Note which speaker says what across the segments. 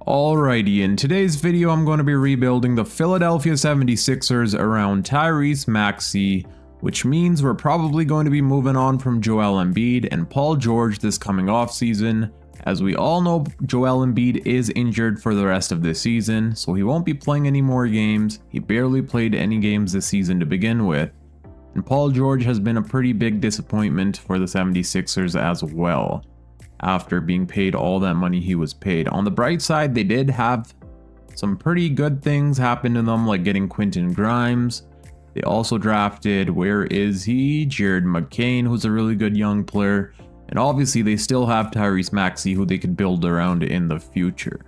Speaker 1: Alrighty, in today's video I'm going to be rebuilding the Philadelphia 76ers around Tyrese Maxey, which means we're probably going to be moving on from Joel Embiid and Paul George this coming offseason. As we all know, Joel Embiid is injured for the rest of this season, so he won't be playing any more games. He barely played any games this season to begin with. And Paul George has been a pretty big disappointment for the 76ers as well, after being paid all that money he was paid. On the bright side, they did have some pretty good things happen to them, like getting Quentin Grimes. They also drafted, Jared McCain, who's a really good young player. And obviously they still have Tyrese Maxey, who they could build around in the future.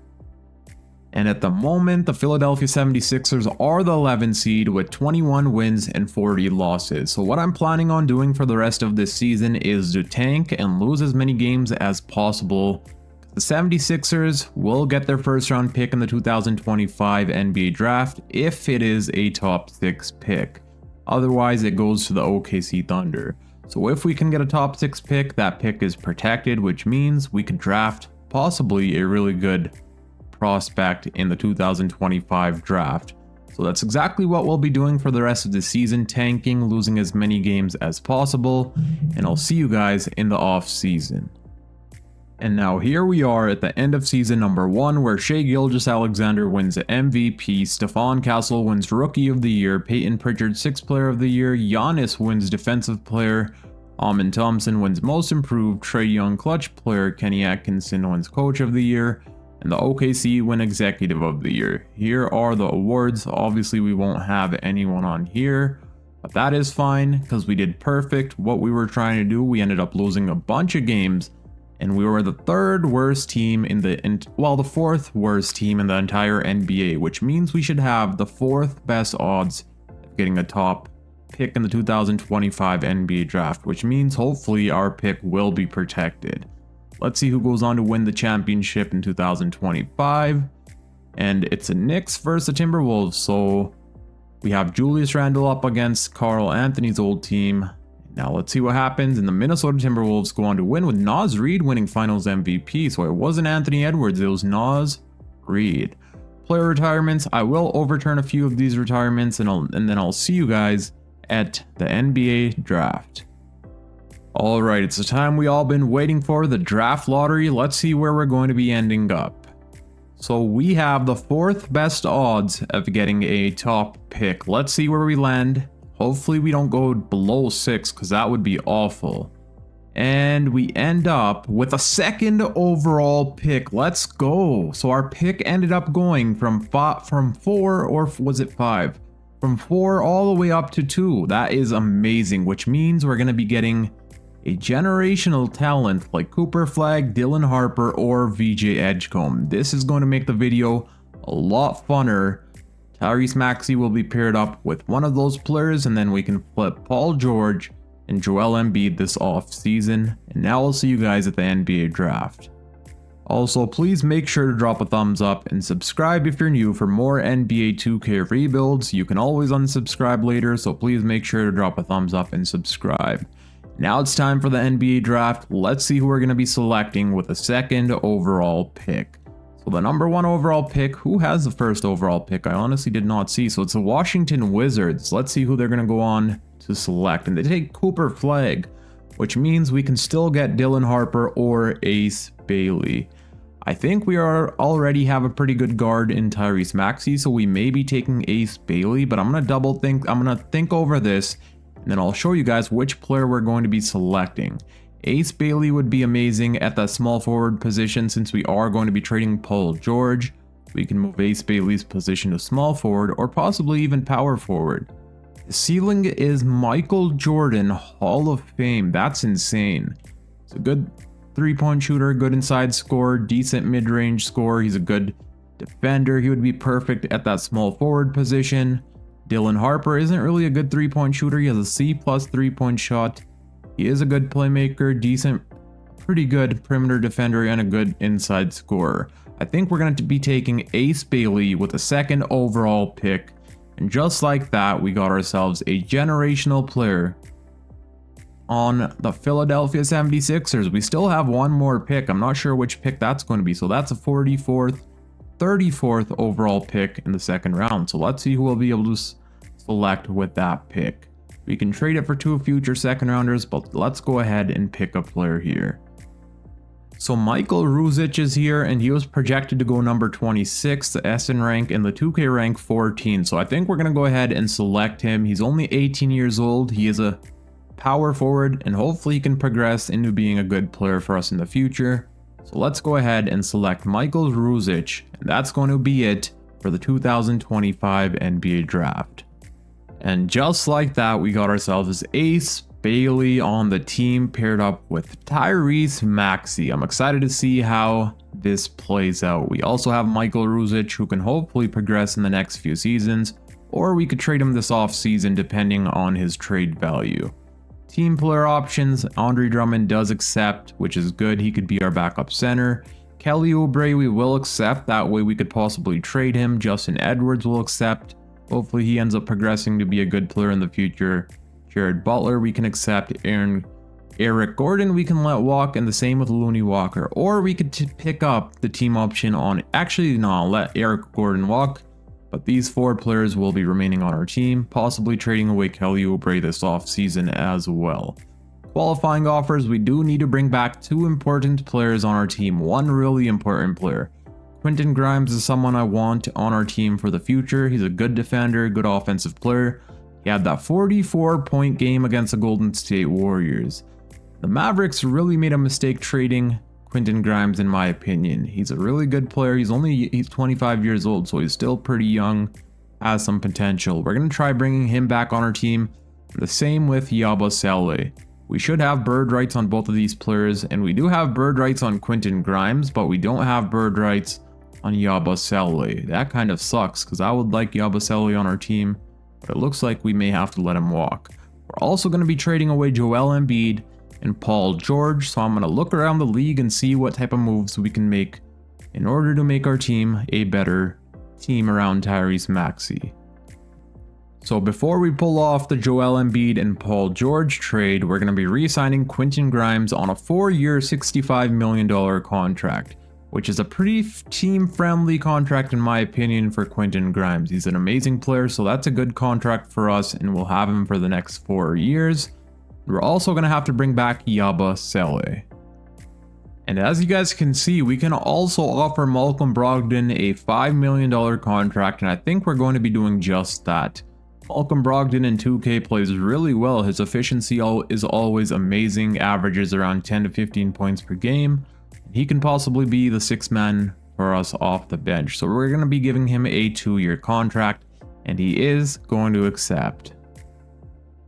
Speaker 1: And at the moment, the Philadelphia 76ers are the 11th seed with 21 wins and 40 losses. So what I'm planning on doing for the rest of this season is to tank and lose as many games as possible. The 76ers will get their first round pick in the 2025 NBA draft if it is a top 6 pick. Otherwise, it goes to the OKC Thunder. So if we can get a top 6 pick, that pick is protected, which means we could draft possibly a really good prospect in the 2025 draft. So that's exactly what we'll be doing for the rest of the season, tanking, losing as many games as possible, and I'll see you guys in the off season. And now here we are at the end of season number 1, where Shai Gilgeous-Alexander wins MVP, Stephon Castle wins Rookie of the Year, Peyton Pritchard 6th Player of the Year, Giannis wins Defensive Player, Amen Thompson wins Most Improved, Trae Young Clutch Player, Kenny Atkinson wins Coach of the Year, and the OKC win Executive of the Year. Here are the awards. Obviously we won't have anyone on here, but that is fine because we did perfect what we were trying to do. We ended up losing a bunch of games, and we were the third worst team in the fourth worst team in the entire NBA, which means we should have the 4th best odds of getting a top pick in the 2025 NBA draft, which means hopefully our pick will be protected. Let's see who goes on to win the championship in 2025. And it's a Knicks versus the Timberwolves. So we have Julius Randle up against Carl Anthony's old team. Now let's see what happens. And the Minnesota Timberwolves go on to win with Naz Reid winning Finals MVP. So it wasn't Anthony Edwards, it was Naz Reid. Player retirements. I will overturn a few of these retirements, and then I'll see you guys at the NBA draft. Alright, it's the time we all been waiting for, the draft lottery. Let's see where we're going to be ending up. So we have the 4th best odds of getting a top pick. Let's see where we land. Hopefully we don't go below 6, because that would be awful. And we end up with a 2nd overall pick. Let's go. So our pick ended up going from 4, or was it 5? From 4 all the way up to 2. That is amazing, which means we're going to be getting a generational talent like Cooper Flag, Dylan Harper, or VJ Edgecombe. This is going to make the video a lot funner. Tyrese Maxey will be paired up with one of those players, and then we can flip Paul George and Joel Embiid this off season. And now I'll see you guys at the NBA draft. Also, please make sure to drop a thumbs up and subscribe if you're new for more NBA 2K rebuilds. You can always unsubscribe later, so please make sure to drop a thumbs up and subscribe. Now it's time for the NBA draft. Let's see who we're going to be selecting with the 2nd overall pick. So the number 1 overall pick, who has the 1st overall pick? I honestly did not see. So it's the Washington Wizards. Let's see who they're going to go on to select. And they take Cooper Flag, which means we can still get Dylan Harper or Ace Bailey. I think we already have a pretty good guard in Tyrese Maxey, so we may be taking Ace Bailey, but I'm going to think over this, and then I'll show you guys which player we're going to be selecting. Ace Bailey would be amazing at that small forward position, since we are going to be trading Paul George. We can move Ace Bailey's position to small forward, or possibly even power forward. The ceiling is Michael Jordan, Hall of Fame. That's insane. It's a good 3-point shooter, good inside scorer, decent mid-range scorer. He's a good defender. He would be perfect at that small forward position. Dylan Harper isn't really a good 3-point shooter. He has a C+ 3-point shot. He is a good playmaker, decent, pretty good perimeter defender, and a good inside scorer. I think we're going to be taking Ace Bailey with the 2nd overall pick. And just like that, we got ourselves a generational player on the Philadelphia 76ers. We still have one more pick. I'm not sure which pick that's going to be. So that's a 44th 34th overall pick in the second round. So let's see who we'll be able to select with that pick. We can trade it for 2 future second rounders, but let's go ahead and pick a player here. So Michael Ruzic is here, and he was projected to go number 26, the SN rank, and the 2K rank 14. So I think we're going to go ahead and select him. He's only 18 years old. He is a power forward, and hopefully he can progress into being a good player for us in the future. So let's go ahead and select Michael Ruzic, and that's going to be it for the 2025 NBA draft. And just like that, we got ourselves Ace Bailey on the team paired up with Tyrese Maxey. I'm excited to see how this plays out. We also have Michael Ruzic, who can hopefully progress in the next few seasons, or we could trade him this off season depending on his trade value. Team player options, Andre Drummond does accept, which is good. He could be our backup center. Kelly Oubre we will accept, that way we could possibly trade him. Justin Edwards will accept. Hopefully he ends up progressing to be a good player in the future. Jared Butler we can accept. Eric Gordon we can let walk, and the same with Looney Walker. Or we could pick up the team option on, actually no, I'll let Eric Gordon walk, but these 4 players will be remaining on our team, possibly trading away Kelly Oubre this offseason as well. Qualifying offers, we do need to bring back 2 important players on our team, 1 really important player. Quentin Grimes is someone I want on our team for the future. He's a good defender, good offensive player. He had that 44-point game against the Golden State Warriors. The Mavericks really made a mistake trading Quentin Grimes, in my opinion. He's a really good player. He's 25 years old, so he's still pretty young, has some potential. We're going to try bringing him back on our team. The same with Yabusele. We should have bird rights on both of these players, and we do have bird rights on Quentin Grimes, but we don't have bird rights on Yabusele. That kind of sucks, because I would like Yabusele on our team, but it looks like we may have to let him walk. We're also going to be trading away Joel Embiid and Paul George, so I'm going to look around the league and see what type of moves we can make in order to make our team a better team around Tyrese Maxey. So before we pull off the Joel Embiid and Paul George trade, we're going to be re-signing Quentin Grimes on a 4-year $65 million contract, which is a pretty team-friendly contract in my opinion for Quentin Grimes. He's an amazing player, so that's a good contract for us, and we'll have him for the next 4 years. We're also going to have to bring back Yabusele. And as you guys can see, we can also offer Malcolm Brogdon a $5 million contract, and I think we're going to be doing just that. Malcolm Brogdon in 2K plays really well. His efficiency is always amazing, averages around 10 to 15 points per game. He can possibly be the 6th man for us off the bench. So we're going to be giving him a 2-year contract, and he is going to accept.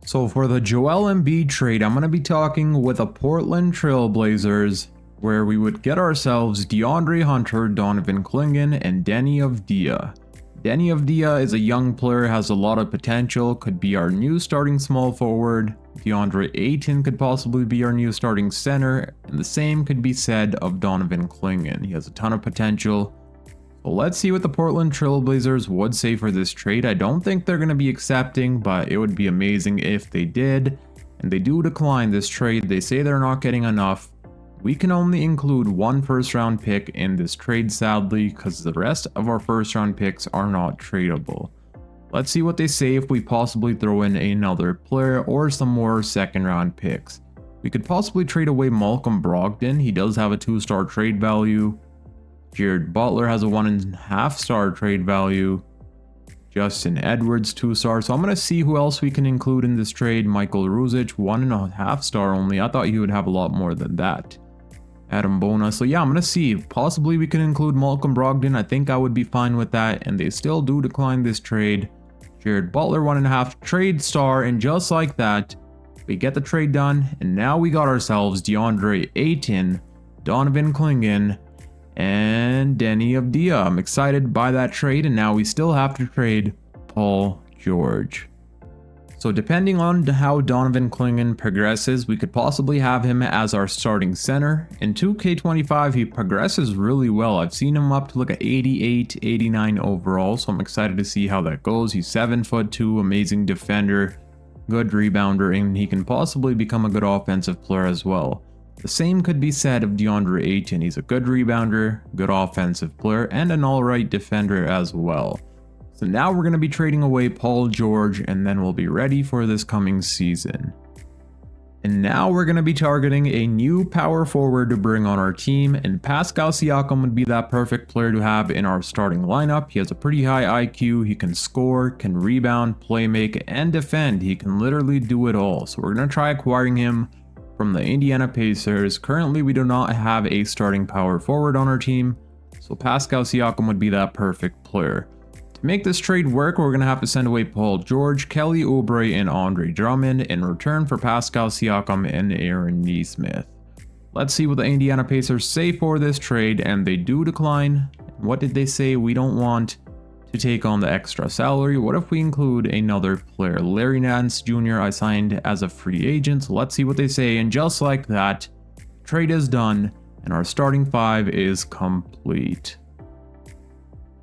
Speaker 1: So for the Joel Embiid trade, I'm going to be talking with the Portland Trail Blazers, where we would get ourselves DeAndre Hunter, Donovan Clingan, and Deni Avdija. Deni Avdija is a young player, has a lot of potential, could be our new starting small forward. DeAndre Ayton could possibly be our new starting center, and the same could be said of Donovan Clingan. He has a ton of potential. So let's see what the Portland Trail Blazers would say for this trade. I don't think they're going to be accepting, but it would be amazing if they did. And they do decline this trade. They say they're not getting enough. We can only include 1 first-round pick in this trade, sadly, because the rest of our first-round picks are not tradable. Let's see what they say if we possibly throw in another player or some more second-round picks. We could possibly trade away Malcolm Brogdon. He does have a 2-star trade value. Jared Butler has a 1.5-star trade value. Justin Edwards, 2-star. So I'm going to see who else we can include in this trade. Michael Ruzic, 1.5-star only. I thought he would have a lot more than that. Adam Bona. So yeah, I'm going to see. Possibly we can include Malcolm Brogdon. I think I would be fine with that. And they still do decline this trade. Jared Butler, 1.5 trade star. And just like that, we get the trade done. And now we got ourselves DeAndre Ayton, Donovan Clingan, and Deni Avdija. I'm excited by that trade, and now we still have to trade Paul George. So depending on how Donovan Clingan progresses, we could possibly have him as our starting center. In 2K25, he progresses really well. I've seen him up to like a 88, 89 overall, so I'm excited to see how that goes. He's 7'2", amazing defender, good rebounder, and he can possibly become a good offensive player as well. The same could be said of DeAndre Ayton. He's a good rebounder, good offensive player, and an alright defender as well. So now we're going to be trading away Paul George, and then we'll be ready for this coming season. And now we're going to be targeting a new power forward to bring on our team, and Pascal Siakam would be that perfect player to have in our starting lineup. He has a pretty high IQ, he can score, can rebound, play make, and defend. He can literally do it all. So we're going to try acquiring him from the Indiana Pacers. Currently we do not have a starting power forward on our team, so Pascal Siakam would be that perfect player. To make this trade work, we're going to have to send away Paul George, Kelly Oubre, and Andre Drummond in return for Pascal Siakam and Aaron Nesmith. Let's see what the Indiana Pacers say for this trade, and they do decline. What did they say? We don't want to take on the extra salary. What if we include another player? Larry Nance Jr. I signed as a free agent, so let's see what they say. And just like that, trade is done, and our starting five is complete.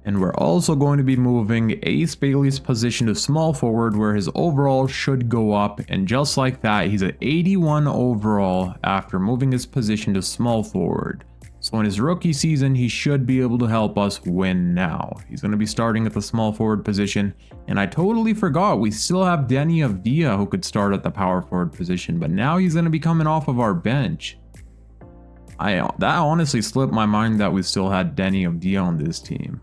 Speaker 1: And we're also going to be moving Ace Bailey's position to small forward, where his overall should go up, and just like that, he's at 81 overall after moving his position to small forward. So in his rookie season, he should be able to help us win now. He's going to be starting at the small forward position, and I totally forgot we still have Deni Avdija who could start at the power forward position, but now he's going to be coming off of our bench. That honestly slipped my mind that we still had Deni Avdija on this team.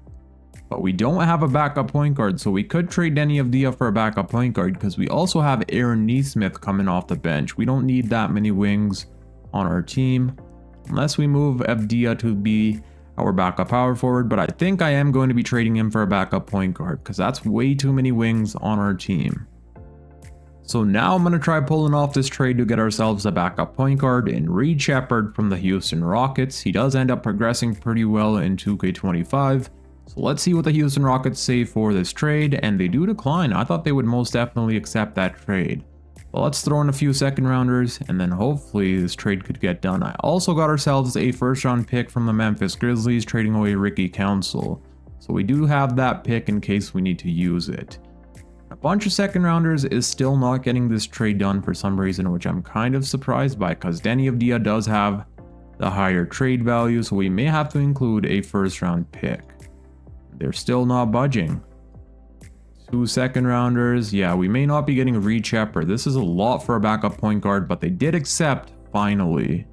Speaker 1: But we don't have a backup point guard, so we could trade Deni Avdija for a backup point guard because we also have Aaron Nesmith coming off the bench. We don't need that many wings on our team unless we move Avdija to be our backup power forward, but I think I am going to be trading him for a backup point guard because that's way too many wings on our team. So now I'm going to try pulling off this trade to get ourselves a backup point guard in Reed Sheppard from the Houston Rockets. He does end up progressing pretty well in 2K25. So let's see what the Houston Rockets say for this trade, and they do decline. I thought they would most definitely accept that trade. But let's throw in a few second rounders, and then hopefully this trade could get done. I also got ourselves a first round pick from the Memphis Grizzlies, trading away Ricky Council. So we do have that pick in case we need to use it. A bunch of second rounders is still not getting this trade done for some reason, which I'm kind of surprised by because Deni Avdija does have the higher trade value, so we may have to include a first round pick. They're still not budging. 2 second rounders. Yeah, we may not be getting Reed Sheppard. This is a lot for a backup point guard, but they did accept finally.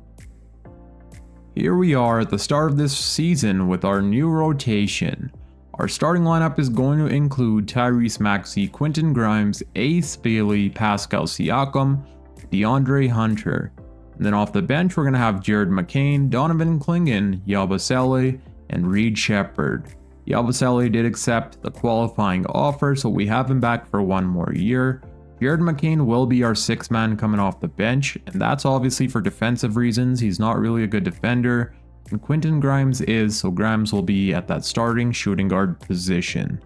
Speaker 1: Here we are at the start of this season with our new rotation. Our starting lineup is going to include Tyrese Maxey, Quentin Grimes, Ace Bailey, Pascal Siakam, DeAndre Hunter. And then off the bench, we're going to have Jared McCain, Donovan Clingan, Yabusele, and Reed Sheppard. Yabusele did accept the qualifying offer, so we have him back for 1 more year. Jared McCain will be our 6th man coming off the bench, and that's obviously for defensive reasons. He's not really a good defender, and Quentin Grimes is, so Grimes will be at that starting shooting guard position.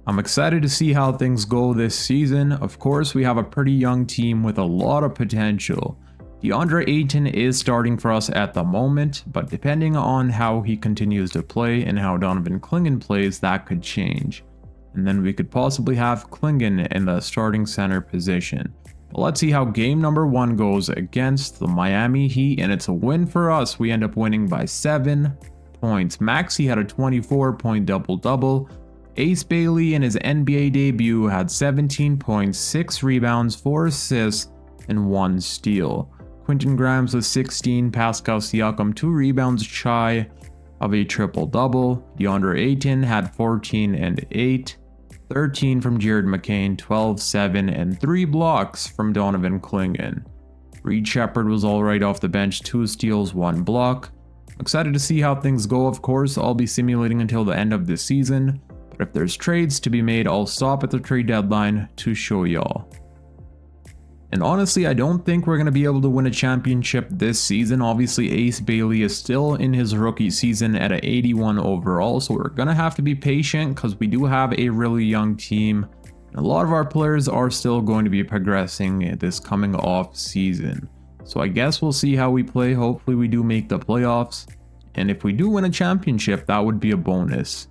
Speaker 1: I'm excited to see how things go this season. Of course, we have a pretty young team with a lot of potential. DeAndre Ayton is starting for us at the moment, but depending on how he continues to play and how Donovan Clingan plays, that could change. And then we could possibly have Clingan in the starting center position. But let's see how game number 1 goes against the Miami Heat, and it's a win for us. We end up winning by 7 points. Maxey had a 24-point double-double. Ace Bailey in his NBA debut had 17 points, 6 rebounds, 4 assists, and 1 steal. Quentin Grimes with 16, Pascal Siakam 2 rebounds shy of a triple-double. DeAndre Ayton had 14 and 8, 13 from Jared McCain, 12, 7, and 3 blocks from Donovan Clingan. Reed Sheppard was alright off the bench, 2 steals, 1 block. I'm excited to see how things go. Of course, I'll be simulating until the end of this season, but if there's trades to be made, I'll stop at the trade deadline to show y'all. And honestly, I don't think we're going to be able to win a championship this season. Obviously, Ace Bailey is still in his rookie season at an 81 overall, so we're going to have to be patient because we do have a really young team. And a lot of our players are still going to be progressing this coming off season. So I guess we'll see how we play. Hopefully we do make the playoffs. And if we do win a championship, that would be a bonus.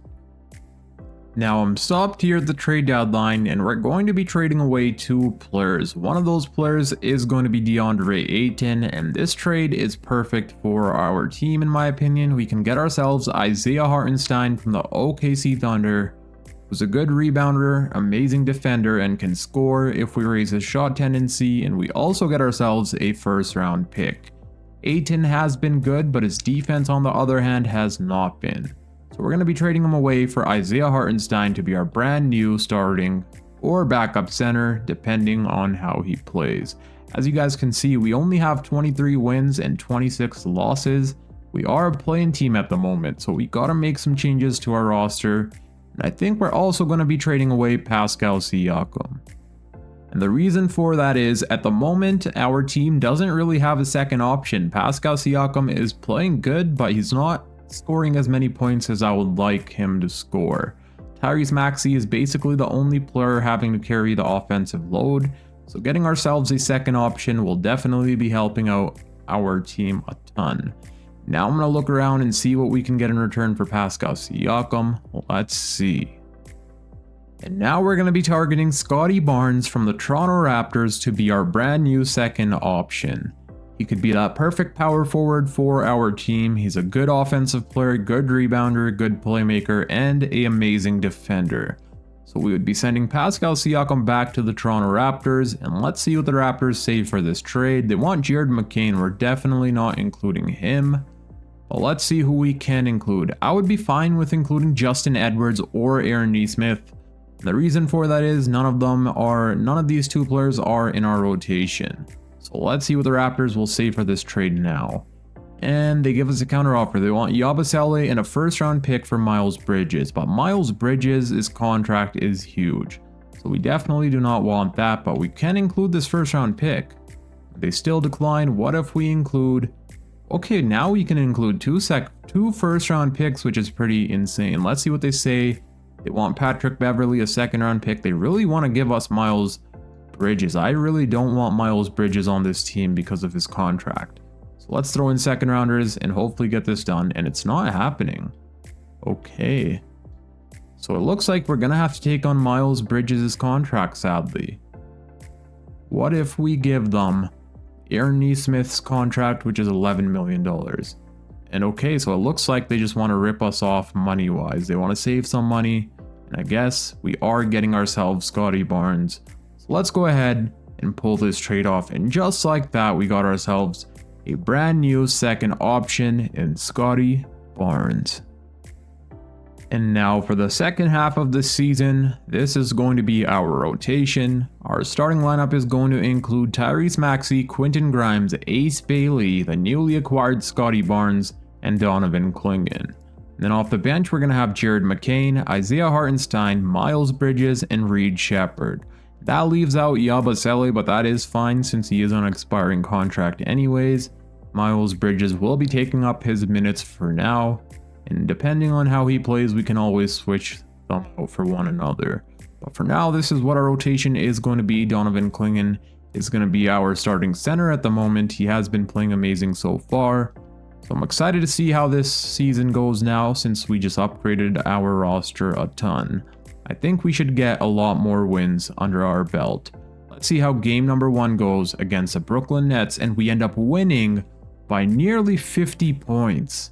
Speaker 1: Now I'm stopped here at the trade deadline and we're going to be trading away 2 players. One of those players is going to be DeAndre Ayton, and this trade is perfect for our team in my opinion. We can get ourselves Isaiah Hartenstein from the OKC Thunder, who's a good rebounder, amazing defender, and can score if we raise his shot tendency, and we also get ourselves a first round pick. Ayton has been good, but his defense on the other hand has not been. So we're going to be trading him away for Isaiah Hartenstein to be our brand new starting or backup center, depending on how he plays. As you guys can see, we only have 23 wins and 26 losses. We are a play-in team at the moment, so we got to make some changes to our roster. And I think we're also going to be trading away Pascal Siakam. And the reason for that is, at the moment, our team doesn't really have a second option. Pascal Siakam is playing good, but he's not scoring as many points as I would like him to score. Tyrese Maxey is basically the only player having to carry the offensive load, so getting ourselves a second option will definitely be helping out our team a ton. Now I'm going to look around and see what we can get in return for Pascal Siakam. Let's see. And now we're going to be targeting Scottie Barnes from the Toronto Raptors to be our brand new second option. He could be that perfect power forward for our team. He's a good offensive player, good rebounder, good playmaker, and an amazing defender. So we would be sending Pascal Siakam back to the Toronto Raptors, and let's see what the Raptors say for this trade. They want Jared McCain. We're definitely not including him. But let's see who we can include. I would be fine with including Justin Edwards or Aaron Nesmith. The reason for that is none of these 2 players are in our rotation. So let's see what the Raptors will say for this trade now. And they give us a counteroffer. They want Yabusele and a first round pick for Miles Bridges. But Miles Bridges' contract is huge. So we definitely do not want that, but we can include this first round pick. They still decline. What if we include... Okay, now we can include 2 first round picks, which is pretty insane. Let's see what they say. They want Patrick Beverley, a second round pick. They really want to give us Miles Bridges. I really don't want Miles Bridges on this team because of his contract. So let's throw in second rounders and hopefully get this done, and it's not happening. Okay. So it looks like we're going to have to take on Miles Bridges' contract, sadly. What if we give them Aaron Nesmith's contract, which is $11 million? And okay, so it looks like they just want to rip us off money-wise. They want to save some money, and I guess we are getting ourselves Scottie Barnes. So let's go ahead and pull this trade off, and just like that, we got ourselves a brand new second option in Scottie Barnes. And now for the second half of the season, this is going to be our rotation. Our starting lineup is going to include Tyrese Maxey, Quentin Grimes, Ace Bailey, the newly acquired Scottie Barnes, and Donovan Clingan. Then off the bench, we're going to have Jared McCain, Isaiah Hartenstein, Miles Bridges, and Reed Shepherd. That leaves out Yabusele, but that is fine since he is on an expiring contract anyways. Miles Bridges will be taking up his minutes for now, and depending on how he plays, we can always switch them out for one another. But for now, this is what our rotation is going to be. Donovan Clingan is going to be our starting center at the moment. He has been playing amazing so far. So I'm excited to see how this season goes now, since we just upgraded our roster a ton. I think we should get a lot more wins under our belt. Let's see how game number 1 goes against the Brooklyn Nets, and we end up winning by nearly 50 points.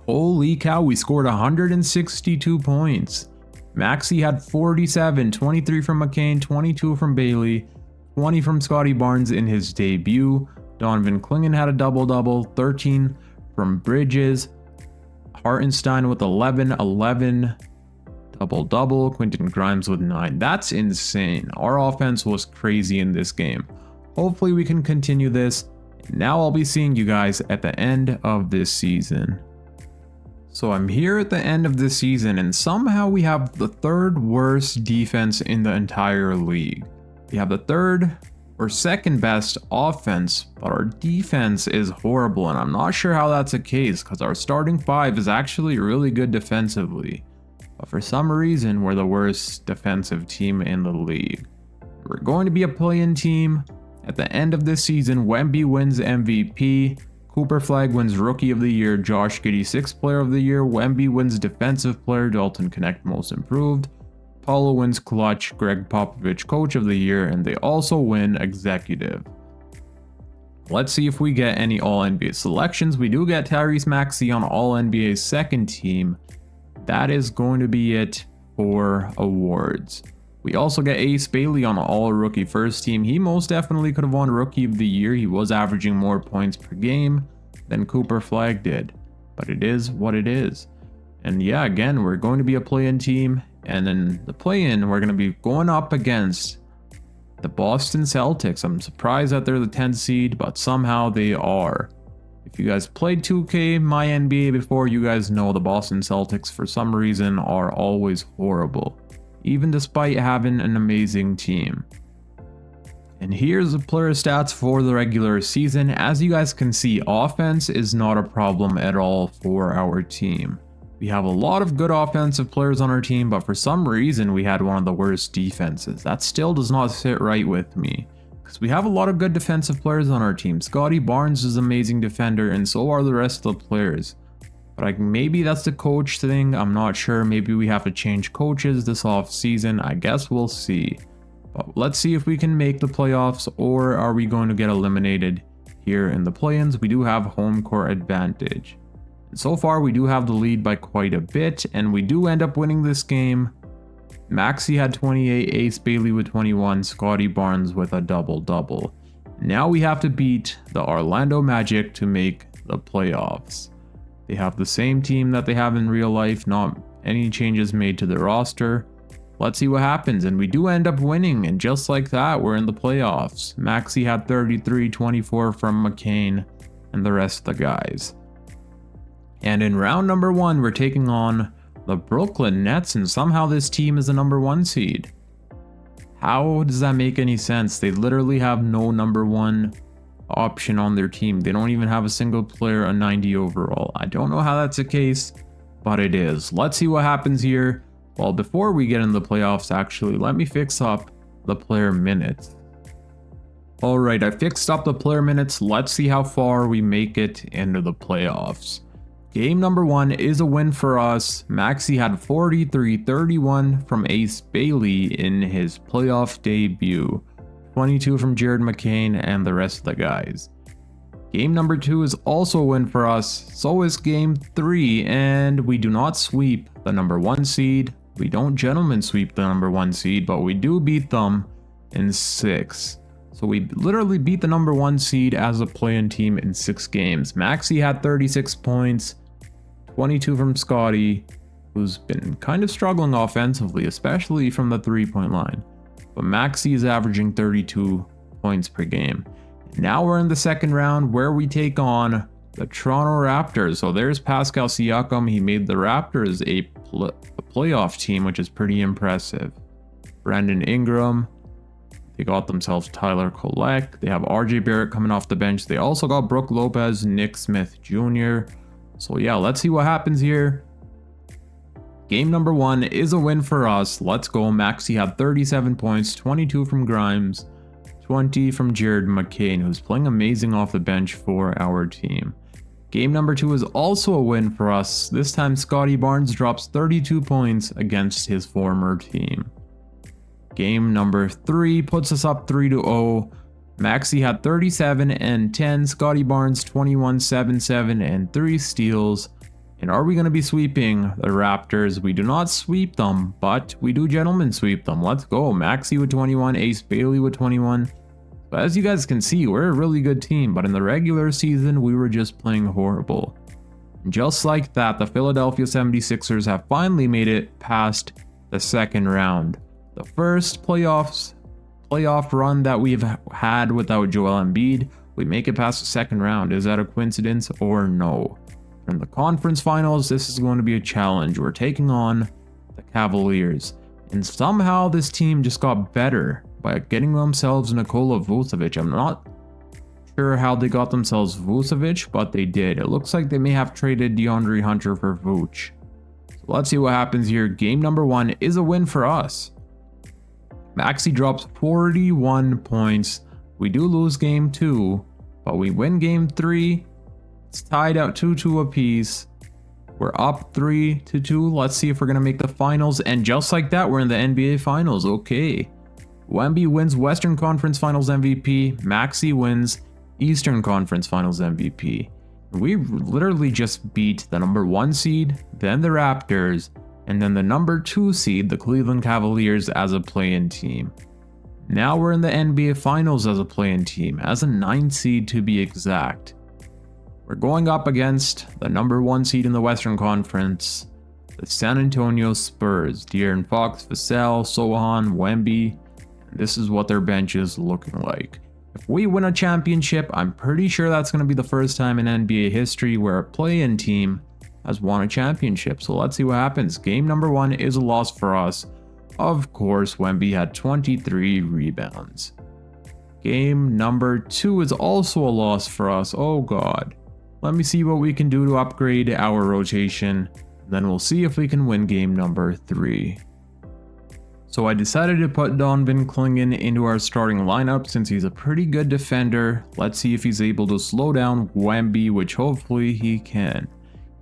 Speaker 1: Holy cow, we scored 162 points. Maxey had 47, 23 from McCain, 22 from Bailey, 20 from Scottie Barnes in his debut. Donovan Clingan had a double-double, 13 from Bridges. Hartenstein with 11, double-double. Quentin Grimes with 9. That's insane. Our offense was crazy in this game. Hopefully we can continue this. Now I'll be seeing you guys at the end of this season. So I'm here at the end of this season, and somehow we have the 3rd worst defense in the entire league. We have the 3rd or 2nd best offense, but our defense is horrible, and I'm not sure how that's the case because our starting 5 is actually really good defensively. But for some reason, we're the worst defensive team in the league. We're going to be a play-in team. At the end of this season, Wemby wins MVP. Cooper Flag wins Rookie of the Year, Josh Giddey 6th Player of the Year, Wemby wins Defensive Player, Dalton Knecht Most Improved, Paulo wins Clutch, Greg Popovich Coach of the Year, and they also win Executive. Let's see if we get any All-NBA selections. We do get Tyrese Maxey on All-NBA's second team. That is going to be it for awards. We also get Ace Bailey on All-Rookie first team. He most definitely could have won Rookie of the Year. He was averaging more points per game than Cooper Flag did. But it is what it is. And yeah, again, we're going to be a play-in team. And in the play-in, we're going to be going up against the Boston Celtics. I'm surprised that they're the 10th seed, but somehow they are. If you guys played 2K My NBA before, you guys know the Boston Celtics for some reason are always horrible, even despite having an amazing team. And here's the player stats for the regular season. As you guys can see, offense is not a problem at all for our team. We have a lot of good offensive players on our team, but for some reason we had one of the worst defenses. That still does not sit right with me, because we have a lot of good defensive players on our team. Scotty Barnes is an amazing defender, and so are the rest of the players. But maybe that's the coach thing, I'm not sure. Maybe we have to change coaches this off season. I guess we'll see. But let's see if we can make the playoffs, or are we going to get eliminated here in the play-ins. We do have home court advantage. So far, we do have the lead by quite a bit, and we do end up winning this game. Maxey had 28, Ace Bailey with 21, Scotty Barnes with a double-double. Now we have to beat the Orlando Magic to make the playoffs. They have the same team that they have in real life, not any changes made to the roster. Let's see what happens, and we do end up winning, and just like that, we're in the playoffs. Maxey had 33, 24 from McCain, and the rest of the guys. And in round number 1, we're taking on the Brooklyn Nets, and somehow this team is the number 1 seed. How does that make any sense? They literally have no number 1 option on their team. They don't even have a single player a 90 overall. I don't know how that's the case, but it is. Let's see what happens here. Well, before we get into the playoffs, actually, let me fix up the player minutes. Alright, I fixed up the player minutes. Let's see how far we make it into the playoffs. Game number 1 is a win for us. Maxey had 43-31 from Ace Bailey in his playoff debut. 22 from Jared McCain and the rest of the guys. Game number 2 is also a win for us. So is game 3, and we do not sweep the number 1 seed. We don't gentlemen sweep the number 1 seed, but we do beat them in 6. So we literally beat the number 1 seed as a play-in team in 6 games. Maxey had 36 points. 22 from Scotty, who's been kind of struggling offensively, especially from the 3-point line. But Maxey is averaging 32 points per game. Now we're in the second round where we take on the Toronto Raptors. So there's Pascal Siakam. He made the Raptors a playoff team, which is pretty impressive. Brandon Ingram. They got themselves Tyler Kolek. They have RJ Barrett coming off the bench. They also got Brook Lopez, Nick Smith Jr. So yeah, let's see what happens here. Game number 1 is a win for us. Let's go. Maxey had 37 points, 22 from Grimes, 20 from Jared McCain, who's playing amazing off the bench for our team. Game number 2 is also a win for us. This time Scotty Barnes drops 32 points against his former team. Game number 3 puts us up 3-0. Maxey had 37 and 10, Scotty Barnes 21, 7, 7, and 3 steals. And are we going to be sweeping the Raptors? We do not sweep them, but we do gentlemen sweep them. Let's go. Maxey with 21, Ace Bailey with 21. But as you guys can see, we're a really good team, but in the regular season, we were just playing horrible. And just like that, the Philadelphia 76ers have finally made it past the second round. The first playoff run that we've had without Joel Embiid, we make it past the second round. Is that a coincidence or no? In the conference finals, this is going to be a challenge. We're taking on the Cavaliers, and somehow this team just got better by getting themselves Nikola Vucevic. I'm not sure how they got themselves Vucevic, but they did. It looks like they may have traded DeAndre Hunter for Vooch. So let's see what happens here. Game number 1 is a win for us. Maxey drops 41 points. We do lose game 2, but we win game 3. It's tied out 2-2 apiece. We're up 3-2. Let's see if we're going to make the finals. And just like that, we're in the NBA Finals. Okay. Wemby wins Western Conference Finals MVP. Maxey wins Eastern Conference Finals MVP. We literally just beat the number 1 seed, then the Raptors, and then the number 2 seed, the Cleveland Cavaliers, as a play-in team. Now we're in the NBA Finals as a play-in team, as a 9 seed to be exact. We're going up against the number 1 seed in the Western Conference, the San Antonio Spurs. De'Aaron Fox, Vassell, Sochan, Wemby. This is what their bench is looking like. If we win a championship, I'm pretty sure that's going to be the first time in NBA history where a play-in team has won a championship. So let's see what happens. Game number 1 is a loss for us. Of course, Wemby had 23 rebounds. Game number 2 is also a loss for us. Oh god. Let me see what we can do to upgrade our rotation. Then we'll see if we can win game number 3. So I decided to put Donovan Clingan into our starting lineup since he's a pretty good defender. Let's see if he's able to slow down Wemby, which hopefully he can.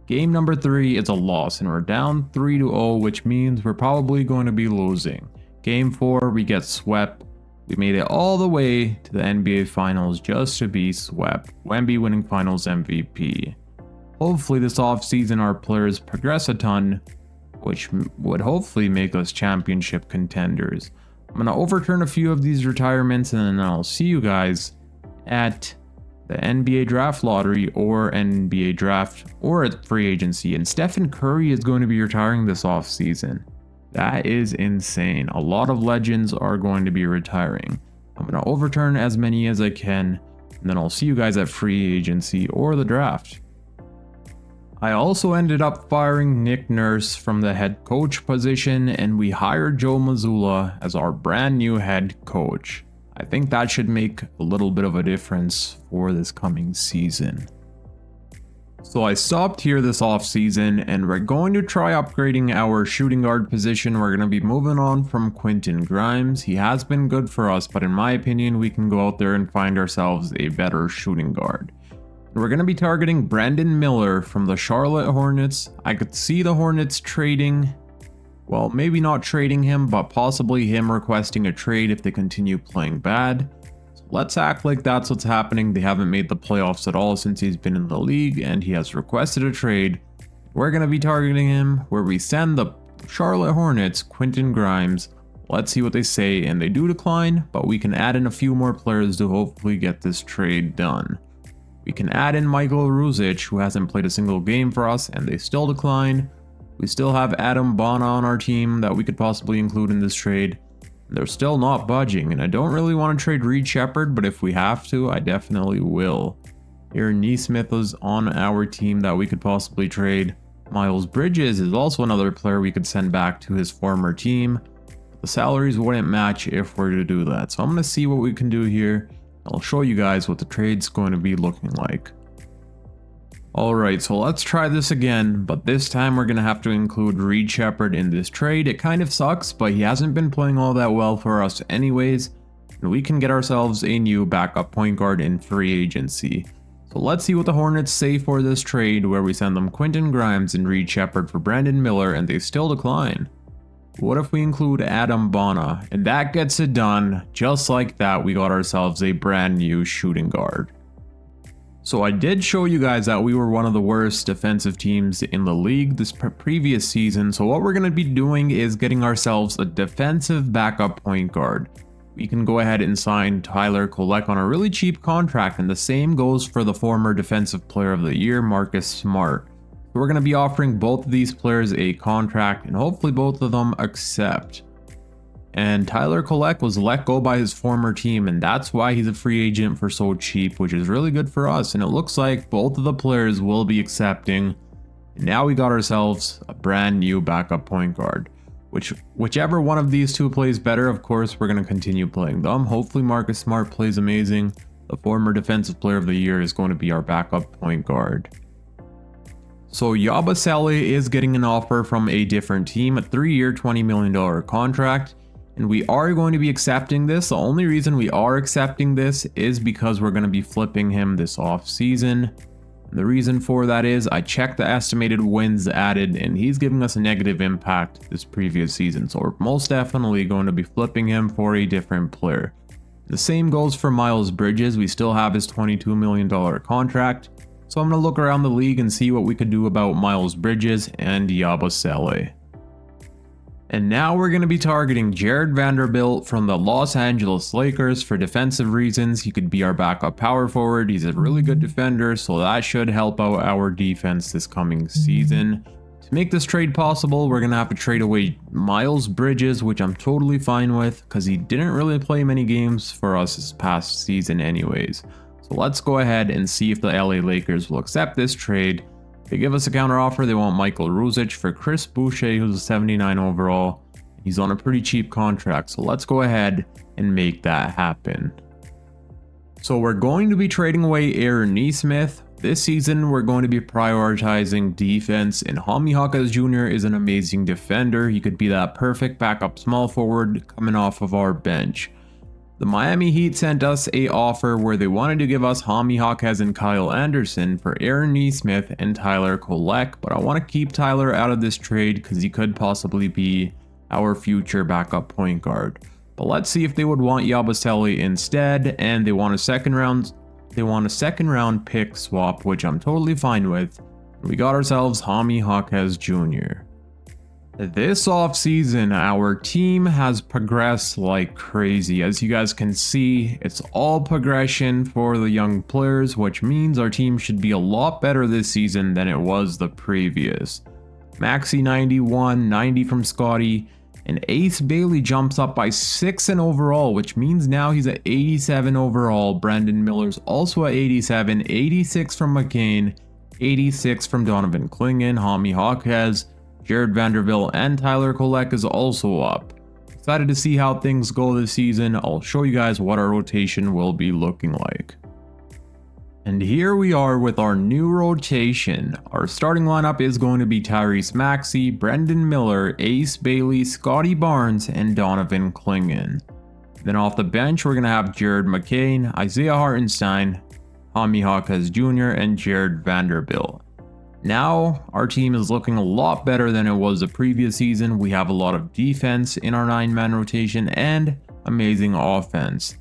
Speaker 1: Game number 3 is a loss and we're down 3-0, which means we're probably going to be losing. Game 4, we get swept. We made it all the way to the NBA Finals just to be swept. Wemby winning Finals MVP. Hopefully this offseason our players progress a ton, which would hopefully make us championship contenders. I'm going to overturn a few of these retirements and then I'll see you guys at the NBA draft lottery or NBA draft or at free agency. And Stephen Curry is going to be retiring this offseason. That is insane. A lot of legends are going to be retiring. I'm going to overturn as many as I can, and then I'll see you guys at free agency or the draft. I also ended up firing Nick Nurse from the head coach position, and we hired Joe Mazzulla as our brand new head coach. I think that should make a little bit of a difference for this coming season. So I stopped here this offseason and we're going to try upgrading our shooting guard position. We're going to be moving on from Quentin Grimes. He has been good for us, but in my opinion, we can go out there and find ourselves a better shooting guard. We're going to be targeting Brandon Miller from the Charlotte Hornets. I could see the Hornets trading, well, maybe not trading him, but possibly him requesting a trade if they continue playing bad. Let's act like that's what's happening. They haven't made the playoffs at all since he's been in the league and he has requested a trade. We're going to be targeting him where we send the Charlotte Hornets Quentin Grimes. Let's see what they say, and they do decline, but we can add in a few more players to hopefully get this trade done. We can add in Michael Ruzic, who hasn't played a single game for us, and they still decline. We still have Adam Bonner on our team that we could possibly include in this trade. They're still not budging, and I don't really want to trade Reed Sheppard, but if we have to, I definitely will. Aaron Nesmith is on our team that we could possibly trade. Miles Bridges is also another player we could send back to his former team. The salaries wouldn't match if we're to do that, so I'm going to see what we can do here. I'll show you guys what the trade's going to be looking like. Alright, so let's try this again, but this time we're going to have to include Reed Sheppard in this trade. It kind of sucks, but he hasn't been playing all that well for us anyways, and we can get ourselves a new backup point guard in free agency. So let's see what the Hornets say for this trade where we send them Quentin Grimes and Reed Sheppard for Brandon Miller and they still decline. What if we include Adam Bonner? And that gets it done. Just like that, we got ourselves a brand new shooting guard. So I did show you guys that we were one of the worst defensive teams in the league this previous season. So what we're going to be doing is getting ourselves a defensive backup point guard. We can go ahead and sign Tyler Kolek on a really cheap contract, and the same goes for the former defensive player of the year, Marcus Smart. So we're going to be offering both of these players a contract and hopefully both of them accept. And Tyler Kolek was let go by his former team, and that's why he's a free agent for so cheap, which is really good for us. And it looks like both of the players will be accepting. And now we got ourselves a brand new backup point guard. Whichever one of these two plays better, of course, we're going to continue playing them. Hopefully Marcus Smart plays amazing. The former defensive player of the year is going to be our backup point guard. So Yabusele is getting an offer from a different team, a 3-year, $20 million contract. And we are going to be accepting this. The only reason we are accepting this is because we're going to be flipping him this off season. And the reason for that is I checked the estimated wins added and he's giving us a negative impact this previous season. So we're most definitely going to be flipping him for a different player. The same goes for Miles Bridges. We still have his $22 million contract. So I'm going to look around the league and see what we could do about Miles Bridges and Yabusele. And now we're going to be targeting Jarred Vanderbilt from the Los Angeles Lakers for defensive reasons. He could be our backup power forward. He's a really good defender, so that should help out our defense this coming season. To make this trade possible, we're going to have to trade away Miles Bridges, which I'm totally fine with because he didn't really play many games for us this past season anyways. So let's go ahead and see if the LA Lakers will accept this trade. They give us a counteroffer. They want Michael Ruzic for Chris Boucher, who's a 79 overall. He's on a pretty cheap contract, so let's go ahead and make that happen. So we're going to be trading away Aaron Nesmith. This season, we're going to be prioritizing defense, and Jaime Jaquez Jr. is an amazing defender. He could be that perfect backup small forward coming off of our bench. The Miami Heat sent us an offer where they wanted to give us Jaime Jaquez and Kyle Anderson for Aaron Nesmith and Tyler Kolek, but I want to keep Tyler out of this trade because he could possibly be our future backup point guard. But let's see if they would want Yabusele instead, and they want a second round pick swap, which I'm totally fine with. We got ourselves Jaime Jaquez Jr. This offseason, our team has progressed like crazy. As you guys can see, it's all progression for the young players, which means our team should be a lot better this season than it was the previous. Maxey 91, 90 from Scotty, and Ace Bailey jumps up by 6 in overall, which means now he's at 87 overall. Brandon Miller's also at 87, 86 from McCain, 86 from Donovan Clingan, Jaime Jaquez, Jarred Vanderbilt, and Tyler Kolek is also up. Excited to see how things go this season. I'll show you guys what our rotation will be looking like. And here we are with our new rotation. Our starting lineup is going to be Tyrese Maxey, Brandon Miller, Ace Bailey, Scotty Barnes, and Donovan Clingan. Then off the bench, we're going to have Jared McCain, Isaiah Hartenstein, Jaime Jaquez Jr., and Jarred Vanderbilt. Now, our team is looking a lot better than it was the previous season. We have a lot of defense in our 9-man rotation and amazing offense.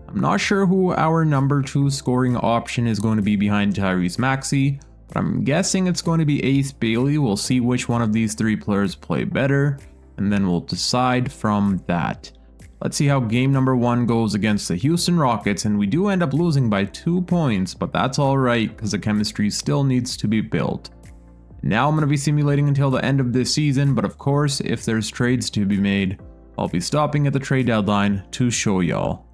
Speaker 1: I'm not sure who our number 2 scoring option is going to be behind Tyrese Maxey, but I'm guessing it's going to be Ace Bailey. We'll see which one of these 3 players play better, and then we'll decide from that. Let's see how game number 1 goes against the Houston Rockets, and we do end up losing by 2 points, but that's alright because the chemistry still needs to be built. Now I'm going to be simulating until the end of this season, but of course, if there's trades to be made, I'll be stopping at the trade deadline to show y'all.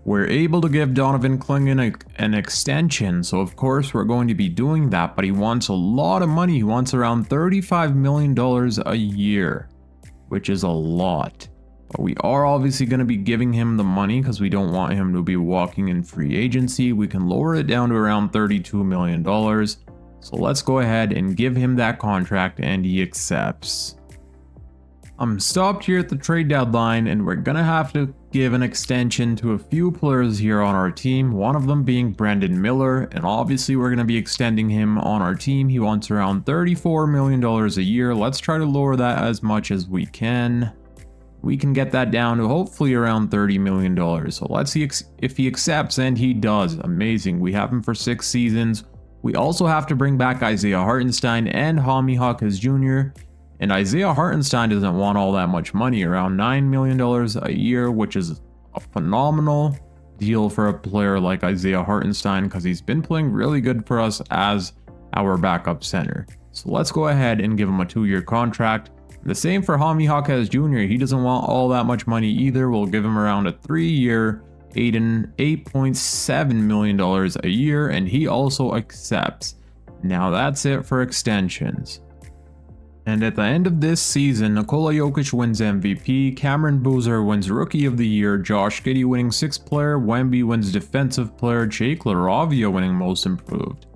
Speaker 1: We're able to give Donovan Clingan an extension, so of course we're going to be doing that, but he wants a lot of money. He wants around $35 million a year, which is a lot. But we are obviously going to be giving him the money because we don't want him to be walking in free agency. We can lower it down to around $32 million. So let's go ahead and give him that contract, and he accepts. I'm stopped here at the trade deadline, and we're going to have to give an extension to a few players here on our team, one of them being Brandon Miller, and obviously we're going to be extending him on our team. He wants around $34 million a year. Let's try to lower that as much as we can. We can get that down to hopefully around $30 million. So let's see if he accepts, and he does. Amazing. We have him for 6 seasons. We also have to bring back Isaiah Hartenstein and Jaime Jaquez Jr. And Isaiah Hartenstein doesn't want all that much money, around $9 million a year, which is a phenomenal deal for a player like Isaiah Hartenstein because he's been playing really good for us as our backup center. So let's go ahead and give him a 2-year contract. The same for Jaime Jaquez Jr. He doesn't want all that much money either. We'll give him around a 3-year, $8.7 million a year, and he also accepts. Now that's it for extensions. And at the end of this season, Nikola Jokic wins MVP, Cameron Boozer wins Rookie of the Year, Josh Giddey winning 6th Player, Wemby wins Defensive Player, Jake LaRavia winning Most Improved.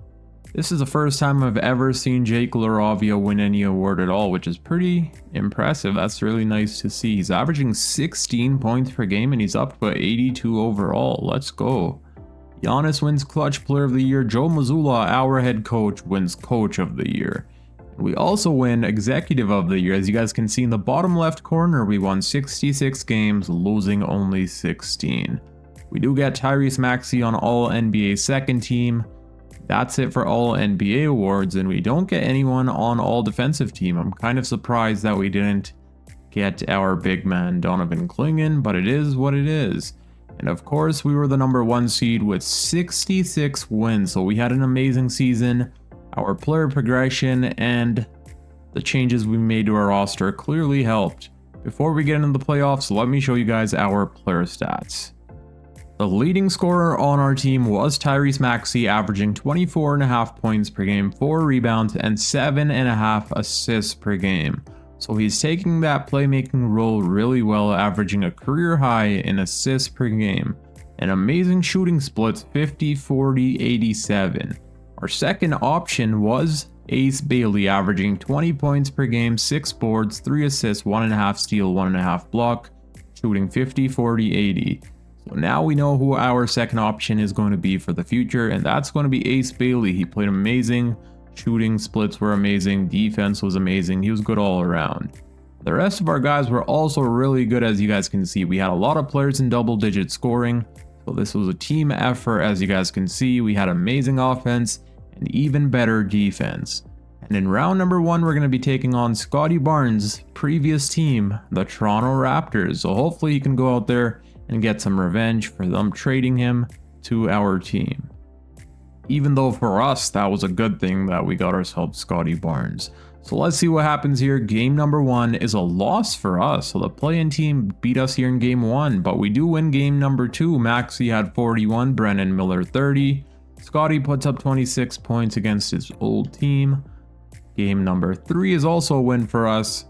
Speaker 1: This is the first time I've ever seen Jake LaRavia win any award at all, which is pretty impressive. That's really nice to see. He's averaging 16 points per game and he's up to 82 overall. Let's go. Giannis wins Clutch Player of the Year. Joe Mazzulla, our head coach, wins Coach of the Year. We also win Executive of the Year. As you guys can see in the bottom left corner, we won 66 games, losing only 16. We do get Tyrese Maxey on All NBA Second Team. That's it for All NBA awards, and we don't get anyone on All Defensive Team. I'm kind of surprised that we didn't get our big man Donovan Clingan, but it is what it is. And of course, we were the #1 seed with 66 wins, so we had an amazing season. Our player progression and the changes we made to our roster clearly helped. Before we get into the playoffs, let me show you guys our player stats. The leading scorer on our team was Tyrese Maxey, averaging 24.5 points per game, 4 rebounds, and 7.5 assists per game. So he's taking that playmaking role really well, averaging a career high in assists per game. An amazing shooting splits, 50, 40, 87. Our second option was Ace Bailey, averaging 20 points per game, 6 boards, 3 assists, 1.5 steal, 1.5 block, shooting 50, 40, 80. So now we know who our second option is going to be for the future, and that's going to be Ace Bailey. He played amazing, shooting splits were amazing, defense was amazing, he was good all around. The rest of our guys were also really good, as you guys can see. We had a lot of players in double-digit scoring, so this was a team effort. As you guys can see, we had amazing offense and even better defense. And in round #1, we're going to be taking on Scottie Barnes' previous team, the Toronto Raptors. So hopefully he can go out there and get some revenge for them trading him to our team. Even though for us, that was a good thing that we got ourselves Scottie Barnes. So let's see what happens here. Game #1 is a loss for us. So the play-in team beat us here in game 1, but we do win game #2. Maxey had 41, Brennan Miller 30. Scottie puts up 26 points against his old team. Game #3 is also a win for us.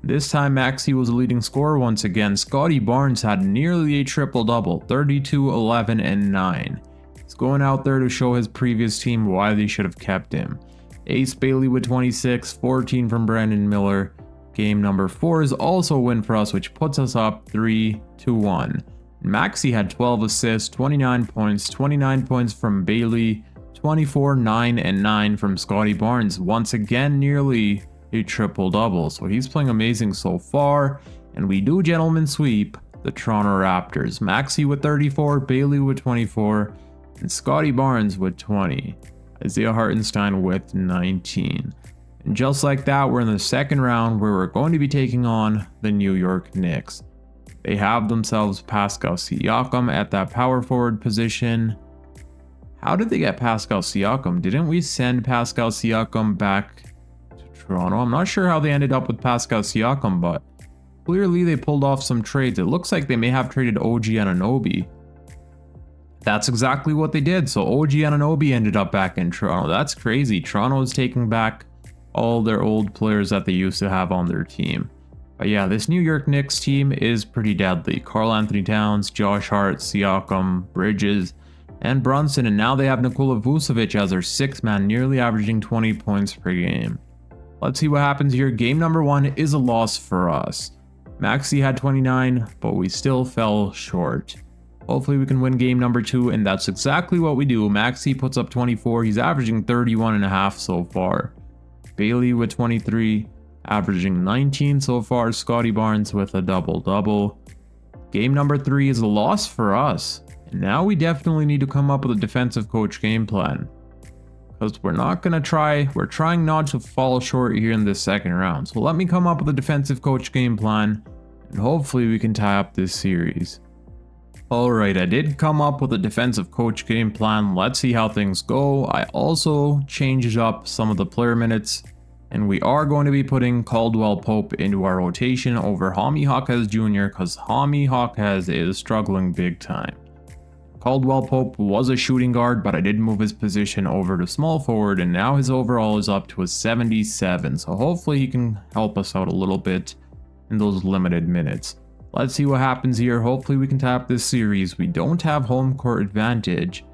Speaker 1: This time Maxey was the leading scorer once again. Scottie Barnes had nearly a triple-double, 32, 11, and 9. He's going out there to show his previous team why they should have kept him. Ace Bailey with 26, 14 from Brandon Miller. Game #4 is also a win for us, which puts us up 3-1. Maxey had 12 assists, 29 points from Bailey, 24, 9, and 9 from Scottie Barnes. Once again, nearly a triple-double. So he's playing amazing so far. And we do gentlemen sweep the Toronto Raptors. Maxey with 34, Bailey with 24, and Scottie Barnes with 20. Isaiah Hartenstein with 19. And just like that, we're in the second round where we're going to be taking on the New York Knicks. They have themselves Pascal Siakam at that power forward position. How did they get Pascal Siakam? Didn't we send Pascal Siakam back to Toronto? I'm not sure how they ended up with Pascal Siakam, but clearly they pulled off some trades. It looks like they may have traded OG Anunoby. That's exactly what they did. So OG Anunoby ended up back in Toronto. That's crazy. Toronto is taking back all their old players that they used to have on their team. But yeah, this New York Knicks team is pretty deadly. Karl Anthony Towns, Josh Hart, Siakam, Bridges, and Brunson. And now they have Nikola Vucevic as their 6th man, nearly averaging 20 points per game. Let's see what happens here. Game #1 is a loss for us. Maxey had 29, but we still fell short. Hopefully we can win game #2, and that's exactly what we do. Maxey puts up 24. He's averaging 31.5 so far. Bailey with 23, averaging 19 so far. Scottie Barnes with a double-double. Game #3 is a loss for us. And now we definitely need to come up with a defensive coach game plan. Because we're trying not to fall short here in this second round. So let me come up with a defensive coach game plan, and hopefully we can tie up this series. Alright, I did come up with a defensive coach game plan. Let's see how things go. I also changed up some of the player minutes, and we are going to be putting Caldwell Pope into our rotation over Jaime Jaquez Jr. because Jaime Jaquez is struggling big time. Caldwell Pope was a shooting guard, but I did move his position over to small forward, and now his overall is up to a 77, so hopefully he can help us out a little bit in those limited minutes. Let's see what happens here. Hopefully we can tap this series. We don't have home court advantage,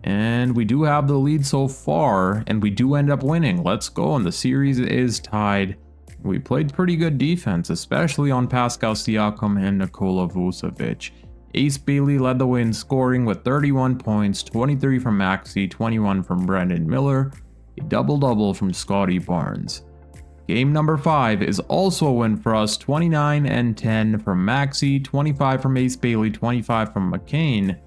Speaker 1: and we do have the lead so far, and we do end up winning. Let's go, and the series is tied. We played pretty good defense, especially on Pascal Siakam and Nikola Vucevic. Ace Bailey led the way in scoring with 31 points, 23 from Maxey, 21 from Brandon Miller, a double-double from Scottie Barnes. Game number 5 is also a win for us, 29 and 10 from Maxey, 25 from Ace Bailey, 25 from McCain,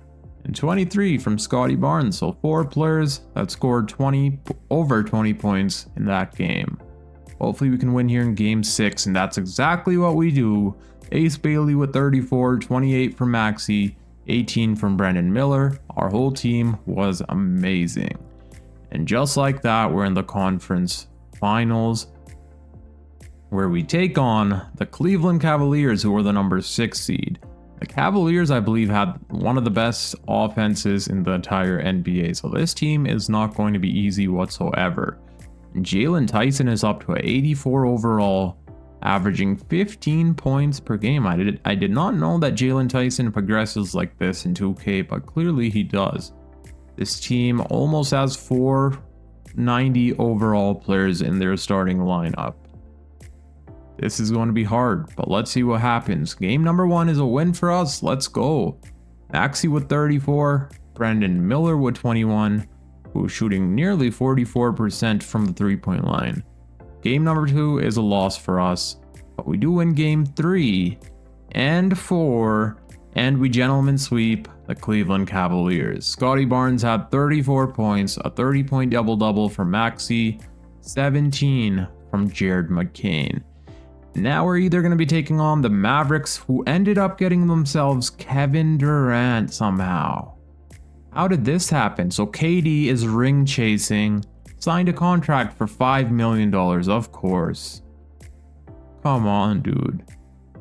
Speaker 1: and 23 from Scottie Barnes. So 4 players that scored over 20 points in that game. Hopefully we can win here in game 6, and that's exactly what we do. Ace Bailey with 34, 28 from Maxey, 18 from Brandon Miller. Our whole team was amazing. And just like that, we're in the conference finals, where we take on the Cleveland Cavaliers, who were the number 6 seed. The Cavaliers, I believe, had one of the best offenses in the entire NBA, so this team is not going to be easy whatsoever. Jalen Tyson is up to an 84 overall, averaging 15 points per game. I did not know that Jalen Tyson progresses like this in 2K, but clearly he does. This team almost has 490 overall players in their starting lineup. This is going to be hard, but let's see what happens. Game number 1 is a win for us. Let's go. Maxey with 34, Brandon Miller with 21, who's shooting nearly 44% from the 3-point line. Game number 2 is a loss for us, but we do win game 3 and 4, and we gentlemen sweep the Cleveland Cavaliers. Scottie Barnes had 34 points, a 30-point double-double from Maxey, 17 from Jared McCain. Now we're either going to be taking on the Mavericks, who ended up getting themselves Kevin Durant somehow. How did this happen? So KD is ring chasing, signed a contract for $5 million, of course. Come on, dude.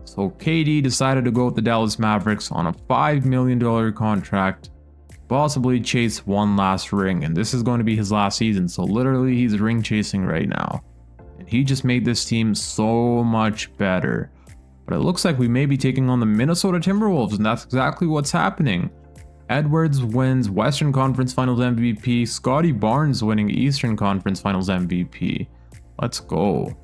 Speaker 1: So KD decided to go with the Dallas Mavericks on a $5 million contract, possibly chase one last ring, and this is going to be his last season, so literally he's ring chasing right now. And he just made this team so much better. But it looks like we may be taking on the Minnesota Timberwolves, and that's exactly what's happening. Edwards wins Western Conference Finals MVP, Scottie Barnes winning Eastern Conference Finals MVP. Let's go.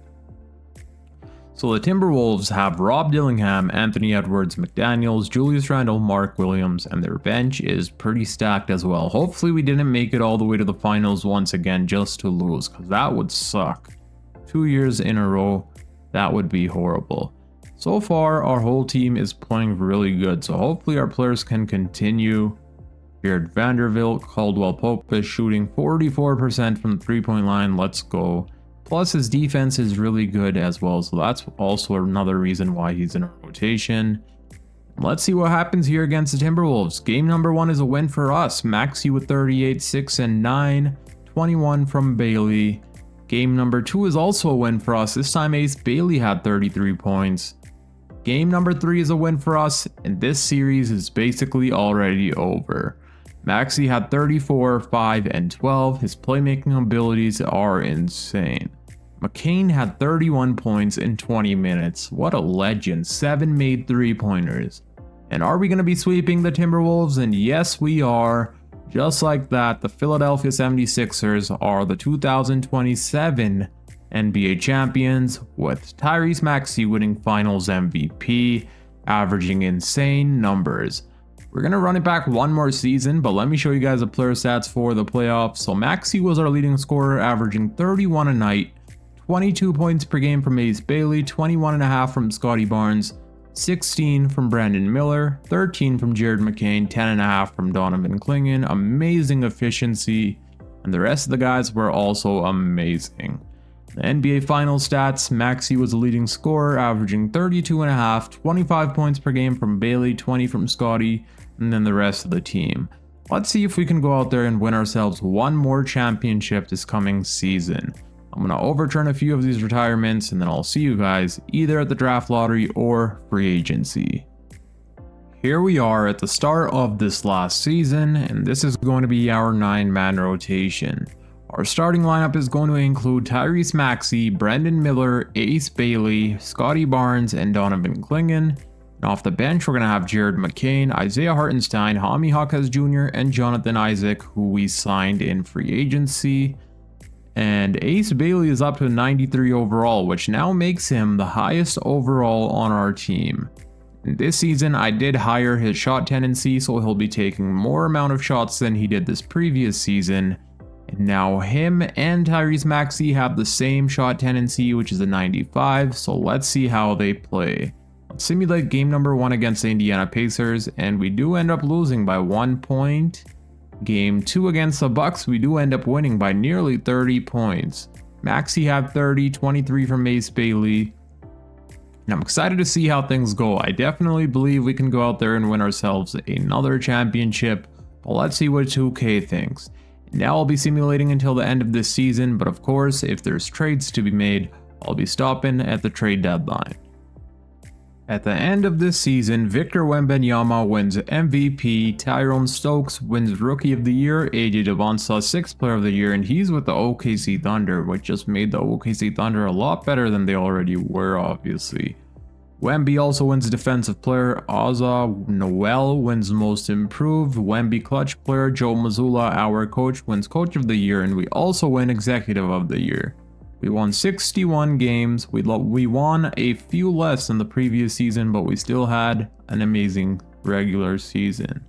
Speaker 1: So the Timberwolves have Rob Dillingham, Anthony Edwards, McDaniels, Julius Randle, Mark Williams, and their bench is pretty stacked as well. Hopefully we didn't make it all the way to the finals once again just to lose, because that would suck. 2 years in a row, that would be horrible. So far, our whole team is playing really good, so hopefully our players can continue. Jared Vanderbilt, Caldwell Pope is shooting 44% from the 3-point line. Let's go. Plus his defense is really good as well, so that's also another reason why he's in a rotation. Let's see what happens here against the Timberwolves. Game number 1 is a win for us. Maxey with 38, 6 and 9, 21 from Bailey. Game number 2 is also a win for us. This time Ace Bailey had 33 points. Game number 3 is a win for us, and this series is basically already over. Maxey had 34, 5 and 12. His playmaking abilities are insane. McCain had 31 points in 20 minutes. What a legend. 7 made 3-pointers. And are we going to be sweeping the Timberwolves? And yes, we are. Just like that, the Philadelphia 76ers are the 2027 NBA champions, with Tyrese Maxey winning Finals MVP, averaging insane numbers. We're going to run it back one more season, but let me show you guys the player stats for the playoffs. So Maxey was our leading scorer, averaging 31 a night, 22 points per game from Ace Bailey, 21.5 from Scottie Barnes, 16 from Brandon Miller, 13 from Jared McCain, 10.5 from Donovan Clingan. Amazing efficiency, and the rest of the guys were also amazing. The NBA Finals stats, Maxey was the leading scorer, averaging 32.5, 25 points per game from Bailey, 20 from Scottie, and then the rest of the team. Let's see if we can go out there and win ourselves one more championship this coming season. I'm going to overturn a few of these retirements, and then I'll see you guys either at the draft lottery or free agency. Here we are at the start of this last season, and this is going to be our 9-man rotation. Our starting lineup is going to include Tyrese Maxey, Brandon Miller, Ace Bailey, Scottie Barnes, and Donovan Clingan. And off the bench, we're going to have Jared McCain, Isaiah Hartenstein, Jaime Jaquez Jr., and Jonathan Isaac, who we signed in free agency. And Ace Bailey is up to 93 overall, which now makes him the highest overall on our team. This season, I did higher his shot tendency, so he'll be taking more amount of shots than he did this previous season. And now him and Tyrese Maxey have the same shot tendency, which is a 95, so let's see how they play. Let's simulate game number 1 against the Indiana Pacers, and we do end up losing by 1 point. Game 2 against the Bucks, we do end up winning by nearly 30 points. Maxey had 30, 23 from Ace Bailey. And I'm excited to see how things go. I definitely believe we can go out there and win ourselves another championship, but let's see what 2K thinks. Now I'll be simulating until the end of this season, but of course, if there's trades to be made, I'll be stopping at the trade deadline. At the end of this season, Victor Wembanyama wins MVP, Tyrone Stokes wins Rookie of the Year, AJ Devonta 6th Player of the Year, and he's with the OKC Thunder, which just made the OKC Thunder a lot better than they already were, obviously. Wemby also wins Defensive Player, Azza Noel wins Most Improved, Wemby Clutch Player, Joe Mazzulla, our coach, wins Coach of the Year, and we also win Executive of the Year. We won 61 games, we won a few less than the previous season, but we still had an amazing regular season.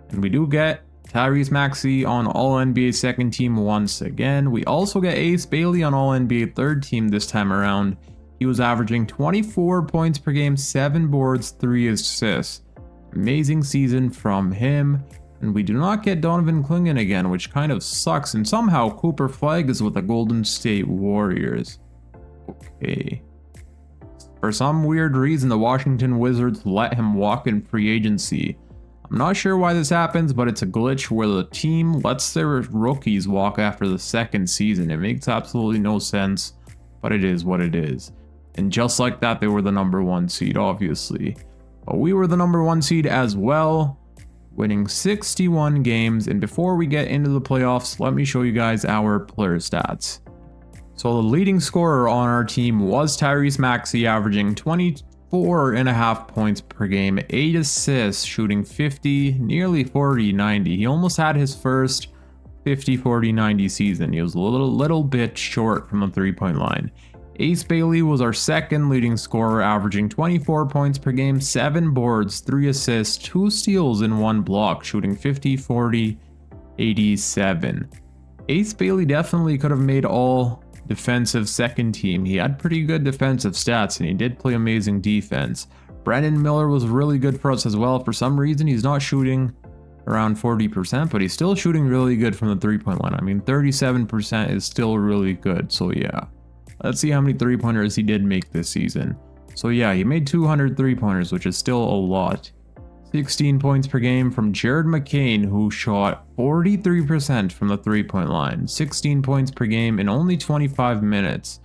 Speaker 1: And we do get Tyrese Maxey on All-NBA second team once again. We also get Ace Bailey on All-NBA third team this time around. He was averaging 24 points per game, 7 boards, 3 assists. Amazing season from him. And we do not get Donovan Clingan again, which kind of sucks. And somehow Cooper Flag is with the Golden State Warriors. Okay. For some weird reason, the Washington Wizards let him walk in free agency. I'm not sure why this happens, but it's a glitch where the team lets their rookies walk after the second season. It makes absolutely no sense, but it is what it is. And just like that, they were the #1 seed, obviously. But we were the #1 seed as well, winning 61 games. And before we get into the playoffs, let me show you guys our player stats. So the leading scorer on our team was Tyrese Maxey, averaging 24.5 points per game, 8 assists, shooting 50, nearly 40-90. He almost had his first 50-40-90 season. He was a little bit short from the 3-point line. Ace Bailey was our second leading scorer, averaging 24 points per game, 7 boards, 3 assists, 2 steals, and 1 block, shooting 50-40-87. Ace Bailey definitely could have made all defensive second team. He had pretty good defensive stats, and he did play amazing defense. Brandon Miller was really good for us as well. For some reason, he's not shooting around 40%, but he's still shooting really good from the 3-point line. I mean, 37% is still really good, so yeah. Let's see how many 3-pointers he did make this season. So yeah, he made 200 3-pointers, which is still a lot. 16 points per game from Jared McCain, who shot 43% from the 3-point line. 16 points per game in only 25 minutes.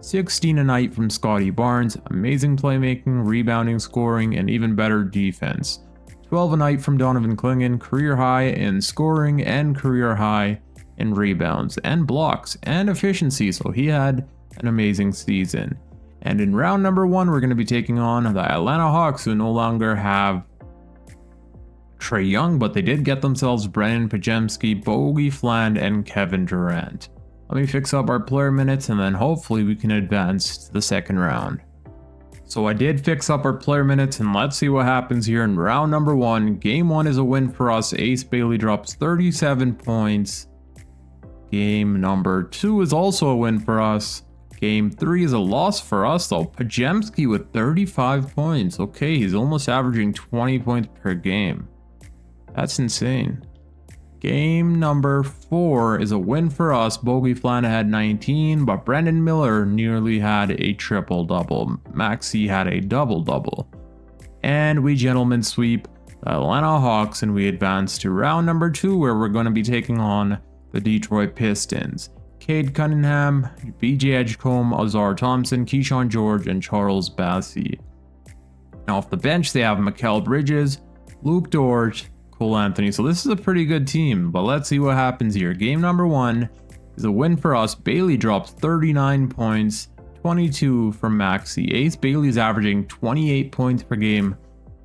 Speaker 1: 16 a night from Scotty Barnes. Amazing playmaking, rebounding, scoring, and even better defense. 12 a night from Donovan Clingan, career high in scoring and career high in rebounds and blocks and efficiency, so he had an amazing season. And in round number 1, we're going to be taking on the Atlanta Hawks, who no longer have Trae Young, but they did get themselves Brennan Pajemski, Bogey Fland, and Kevin Durant. Let me fix up our player minutes, and then hopefully we can advance to the second round. So I did fix up our player minutes, and let's see what happens here in round number 1. Game 1 is a win for us. Ace Bailey drops 37 points. Game number 2 is also a win for us. Game 3 is a loss for us though. Pajemski with 35 points. Okay, he's almost averaging 20 points per game. That's insane. Game number 4 is a win for us. Bogey Flana had 19, but Brandon Miller nearly had a triple-double. Maxey had a double-double. And we gentlemen sweep the Atlanta Hawks, and we advance to round number 2, where we're going to be taking on the Detroit Pistons. Cade Cunningham, BJ Edgecombe, Azar Thompson, Keyshawn George, and Charles Bassey. Now off the bench, they have Mikal Bridges, Luke Dort, Cole Anthony. So this is a pretty good team, but let's see what happens here. Game number 1 is a win for us. Bailey drops 39 points, 22 from Maxey. Ace Bailey's averaging 28 points per game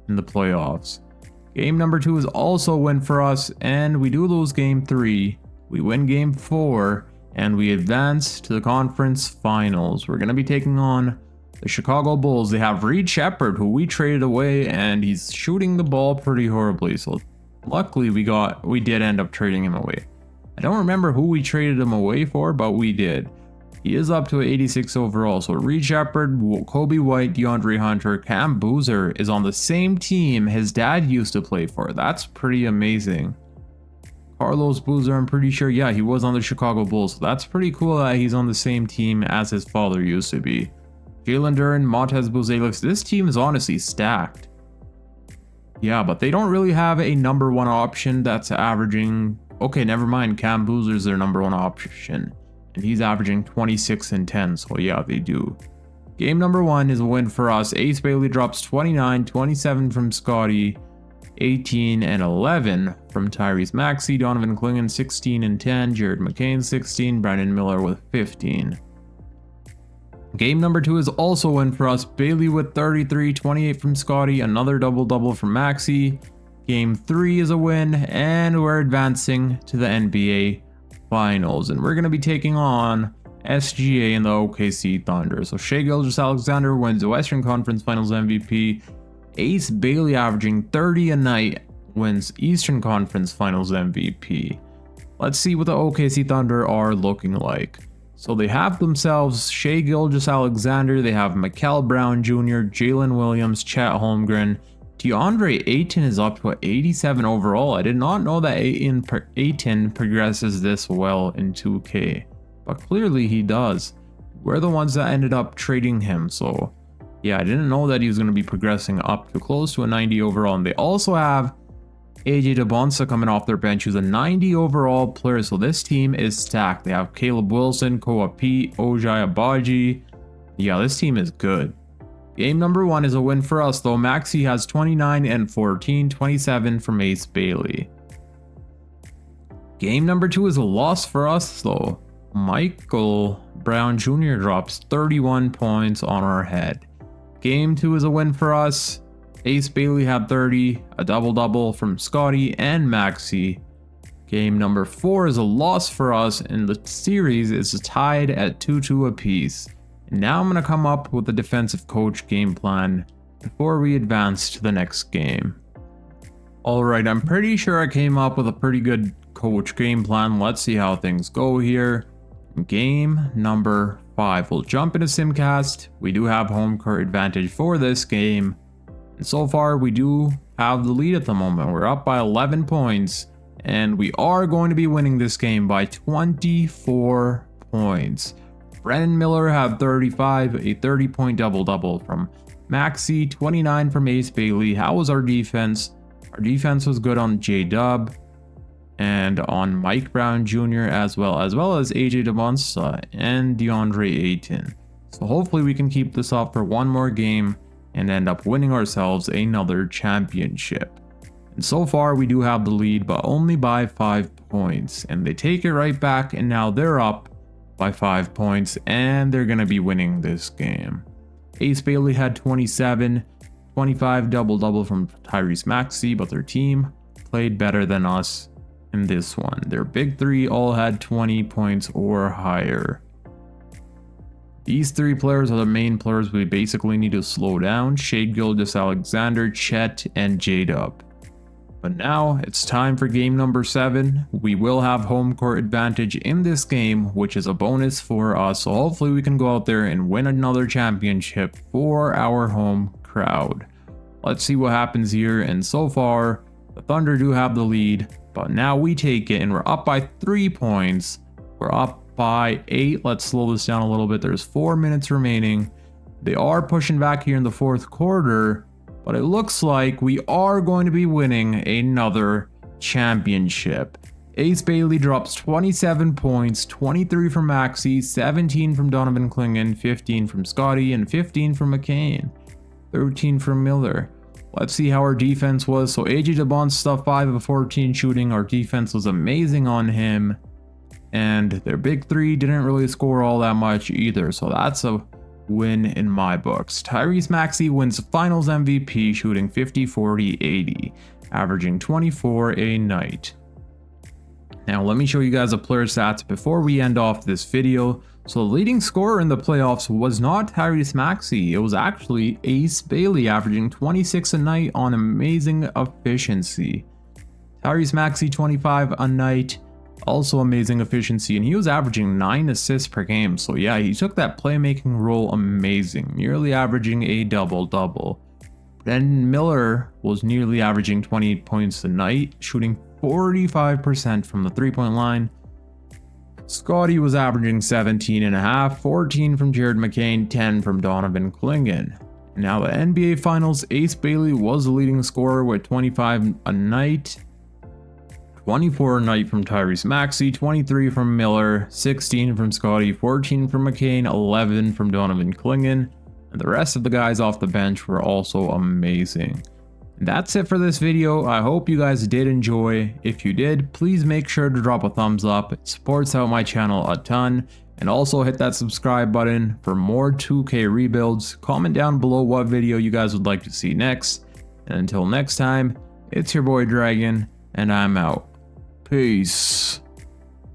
Speaker 1: in the playoffs. Game number 2 is also a win for us, and we do lose game 3. We win game 4, and we advance to the conference finals. We're going to be taking on The Chicago Bulls, they have Reed Sheppard, who we traded away, and he's shooting the ball pretty horribly. So luckily we did end up trading him away. I don't remember who we traded him away for, but we did. He is up to 86 overall. So Reed Sheppard, Kobe White, DeAndre Hunter, Cam Boozer is on the same team his dad used to play for. That's pretty amazing. Carlos Boozer, I'm pretty sure, yeah, he was on the Chicago Bulls. So that's pretty cool that he's on the same team as his father used to be. Jalen Duren, Montez Buzelis, this team is honestly stacked. Yeah, but they don't really have a number one option that's averaging... Okay, never mind, Cam Boozer's their number one option. And he's averaging 26 and 10, so yeah, they do. Game number 1 is a win for us. Ace Bailey drops 29, 27 from Scotty, 18 and 11 from Tyrese Maxey, Donovan Clingan 16 and 10, Jared McCain 16, Brandon Miller with 15. Game number 2 is also a win for us. Bailey with 33, 28 from Scotty, another double-double from Maxey. Game 3 is a win, and we're advancing to the NBA Finals, and we're going to be taking on SGA and the OKC Thunder. So Shai Gilgeous-Alexander wins the Western Conference Finals MVP. Ace Bailey, averaging 30 a night, wins Eastern Conference Finals MVP. Let's see what the OKC Thunder are looking like. So they have themselves Shai Gilgeous-Alexander, they have Mikal Brown Jr., Jalen Williams, Chet Holmgren. DeAndre Ayton is up to 87 overall. I did not know that Ayton progresses this well in 2K, but clearly he does. We're the ones that ended up trading him, so yeah, I didn't know that he was going to be progressing up to close to a 90 overall. And they also have AJ DeBonsa coming off their bench, who's a 90 overall player. So this team is stacked. They have Caleb Wilson, Koa Pete, Ojai Abaji. Yeah, this team is good. Game number 1 is a win for us, though. Maxey has 29 and 14, 27 from Ace Bailey. Game number 2 is a loss for us, though. Michael Brown Jr. drops 31 points on our head. Game 2 is a win for us. Ace Bailey had 30, a double-double from Scotty and Maxey. Game number 4 is a loss for us, and the series is tied at 2-2 apiece. Now I'm going to come up with a defensive coach game plan before we advance to the next game. Alright, I'm pretty sure I came up with a pretty good coach game plan. Let's see how things go here. Game number 5. We'll jump into Simcast. We do have home court advantage for this game. And so far we do have the lead at the moment. We're up by 11 points. And we are going to be winning this game by 24 points. Brandon Miller had 35, a 30-point double-double from Maxey, 29 from Ace Bailey. How was our defense? Our defense was good on J-Dub and on Mike Brown Jr. as well as AJ DeBonsa and DeAndre Ayton. So hopefully we can keep this up for one more game and end up winning ourselves another championship. And so far we do have the lead, but only by 5 points. And they take it right back, and now they're up by 5 points, and they're going to be winning this game. Ace Bailey had 27, 25 double-double from Tyrese Maxey, but their team played better than us in this one. Their big 3 all had 20 points or higher. These 3 players are the main players we basically need to slow down: Shai Gilgeous-Alexander, Chet, and J-Dub. But now it's time for game number 7. We will have home court advantage in this game, which is a bonus for us. So hopefully we can go out there and win another championship for our home crowd. Let's see what happens here. And so far, the Thunder do have the lead, but now we take it and we're up by 3 points. We're up by 8. Let's slow this down a little bit. There's 4 minutes remaining. They are pushing back here in the 4th quarter. But it looks like we are going to be winning another championship. Ace Bailey drops 27 points, 23 from Maxey, 17 from Donovan Clingan, 15 from Scotty, and 15 from McCain, 13 from Miller. Let's see how our defense was. So AJ DeBonsa, 5 of 14 shooting. Our defense was amazing on him. And their big 3 didn't really score all that much either. So that's a win in my books. Tyrese Maxey wins Finals MVP, shooting 50, 40, 80, averaging 24 a night. Now let me show you guys the player stats before we end off this video. So the leading scorer in the playoffs was not Tyrese Maxey, it was actually Ace Bailey, averaging 26 a night on amazing efficiency. Tyrese Maxey 25 a night, also amazing efficiency, and he was averaging 9 assists per game. So yeah, he took that playmaking role amazing, nearly averaging a double-double. Then Miller was nearly averaging 28 points a night, shooting 45% from the three-point line. Scottie was averaging 17.5, 14 from Jared McCain, 10 from Donovan Clingan. Now the NBA Finals, Ace Bailey was the leading scorer with 25 a night, 24 a night from Tyrese Maxey, 23 from Miller, 16 from Scottie, 14 from McCain, 11 from Donovan Clingan, and the rest of the guys off the bench were also amazing. That's it for this video. I hope you guys did enjoy. If you did, please make sure to drop a thumbs up. It supports out my channel a ton. And also hit that subscribe button for more 2K rebuilds. Comment down below what video you guys would like to see next. And until next time, it's your boy Dragon, and I'm out. Peace.